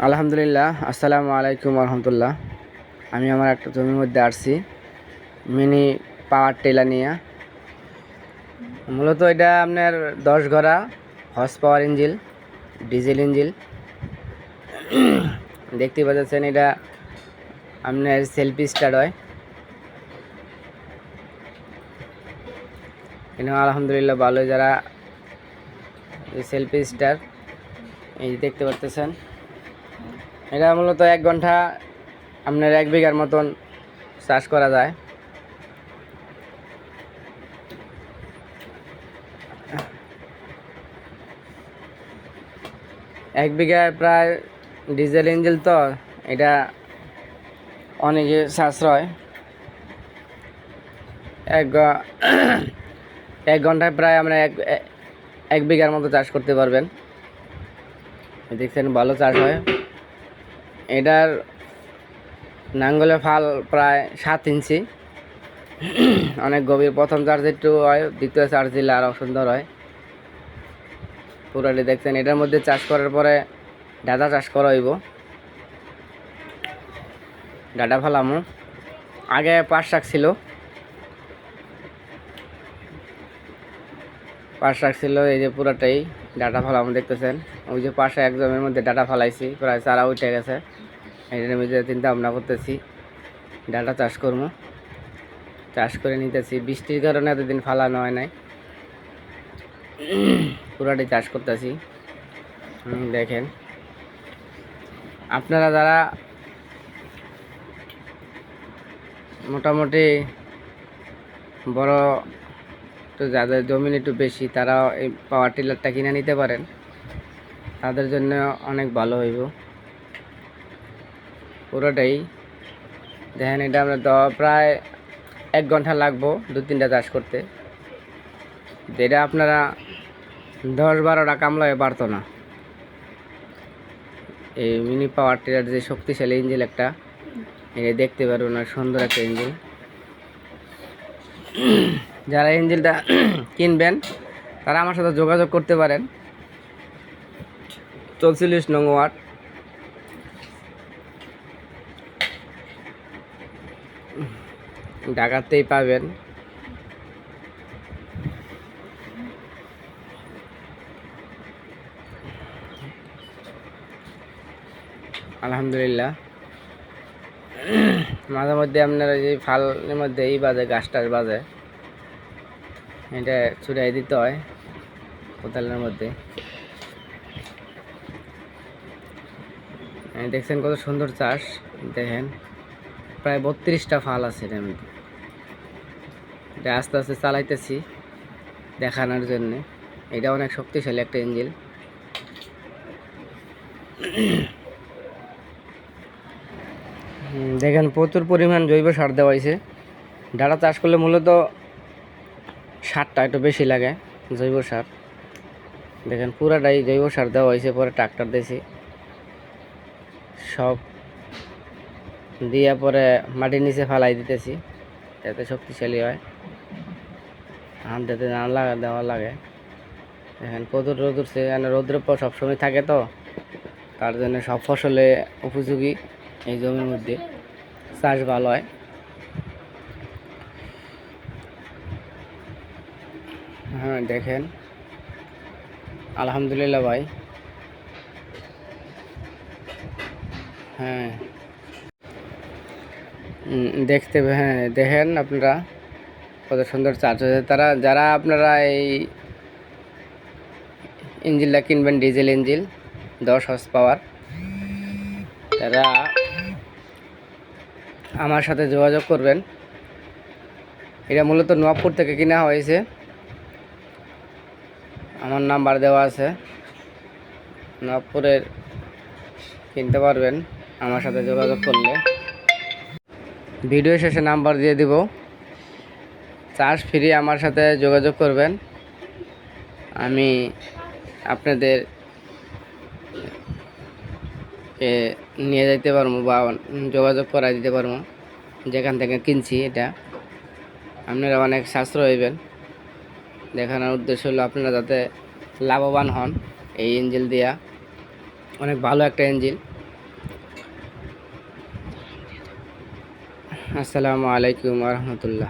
আলহামদুলিল্লাহ, আসসালামু আলাইকুম রহমতুল্লাহ। আমি আমার একটা জমির মধ্যে আসছি মিনি পাওয়ার টিলার নিয়ে। মূলত এটা আপনার 10 ঘোড়া horse power engine, diesel engine. দেখতে পাচ্ছেন এটা আপনার সেলফি স্টার্ট হয়। এখানে আলহামদুলিল্লাহ ভালো, যারা সেলফি স্টার এই দেখতে পাচ্ছেন। এটা মূলত 1 ঘন্টা আপনার 1 বিঘার মতন চাষ করা যায়। এক বিঘায় প্রায় ডিজেল ইঞ্জিন, তো এটা অনেকে সাশ্রয়। এক ঘন্টায় প্রায় আমরা এক বিঘার মতো চাষ করতে পারবেন। দেখছেন ভালো চাষ হয়। এটার নাঙ্গলের ফাল প্রায় 7 ইঞ্চি, অনেক গভীর। প্রথম চার্জ একটু হয়, দ্বিতীয় চার্জ দিলে আরও সুন্দর হয়। পুরাটি দেখছেন। এটার মধ্যে চাষ করার পরে ডাটা চাষ করা হইব। ডাটা ফালামো। আগে পাট শাক ছিল, এই যে পুরাটাই ডাটা ফালামো দেখতেছেন। ওই যে পাশে এক জমির মধ্যে ডাটা ফালাইছি, প্রায় চারা উঠে গেছে। এটার মধ্যে চিন্তা ভাবনা করতেছি ডাটা চাষ করবো। চাষ করে নিতেছি, বৃষ্টির কারণে এতদিন ফালানো হয় নাই। পুরাটাই চাষ করতেছি। দেখেন, আপনারা যারা মোটামুটি বড়, তো যাদের জমিন একটু বেশি, তারা এই পাওয়ার টিলারটা কিনে নিতে পারেন। তাদের জন্য অনেক ভালো হইব। পুরোটাই দেখেন। এটা আমরা প্রায় 1 ঘন্টা লাগবো 2-3টা চাষ করতে। যেটা আপনারা 10-12টা কামলায় পারতো না। এই মিনি পাওয়ার টিলার যে শক্তিশালী ইঞ্জিন একটা, এটা দেখতে পারবেন, অনেক সুন্দর একটা ইঞ্জিন। যারা ইঞ্জিনটা কিনবেন তারা আমার সাথে যোগাযোগ করতে পারেন। 44 নং ওয়ার্ড, ঢাকাতেই পাবেন। আলহামদুলিল্লাহ, মাঝে মধ্যে আপনার এই ফালের মধ্যে এই বাজে, গাছ টাছ বাজে, এটা ছুটাই দিতে হয় কোদালের মধ্যে। দেখছেন কত সুন্দর চাষ। দেখেন প্রায় 32টা ফাল আছে এর মধ্যে। এটা আস্তে আস্তে চালাইতেছি দেখানোর জন্যে। এটা অনেক শক্তিশালী একটা ইঞ্জিন। দেখেন প্রচুর পরিমাণ জৈব সার দেওয়া হয়েছে। ডাটা চাষ করলে মূলত সারটা একটু বেশি লাগে, জৈব সার। দেখেন পুরাটাই জৈব সার দেওয়া হয়েছে, পরে ট্রাক্টর দিয়েছি, সব দিয়ে পরে মাটির নিচে ফালাই দিতেছি যাতে শক্তিশালী হয়, হাত যাতে না দেওয়া লাগে। দেখেন প্রচুর রোদ উঠছে, রোদ্রের পর সবসময় থাকে, তো তার জন্য সব ফসলে উপযোগী এই জমির মধ্যে চাষ ভালো হয়। হ্যাঁ দেখেন, আলহামদুলিল্লাহ ভাই। হ্যাঁ দেখেন আপনারা কত সুন্দর চার্জ হয়েছে। যারা আপনারা এই ইঞ্জিনটা কিনবেন, ডিজেল ইঞ্জিন 10 হর্স পাওয়ার, তারা আমার সাথে যোগাযোগ করবেন। এটা মূলত নবাবপুর থেকে কিনা হয়েছে, আমার নাম্বার দেওয়া আছে। নবাবপুরের কিনতে পারবেন আমার সাথে যোগাযোগ করলে। ভিডিও শেষে নাম্বার দিয়ে দিব, চার্জ ফ্রি। আমার সাথে যোগাযোগ করবেন, আমি আপনাদের নিয়ে যেতে পারবো বা যোগাযোগ করা দিতে পারবো যেখান থেকে কিনছি। এটা আপনারা অনেক সাশ্রয় হইবেন। দেখানোর উদ্দেশ্য হলো আপনারা যাতে লাভবান হন। এই ইঞ্জিন দিয়া, অনেক ভালো একটা ইঞ্জিন। আসসালামু আলাইকুম রহমতুল্লাহ।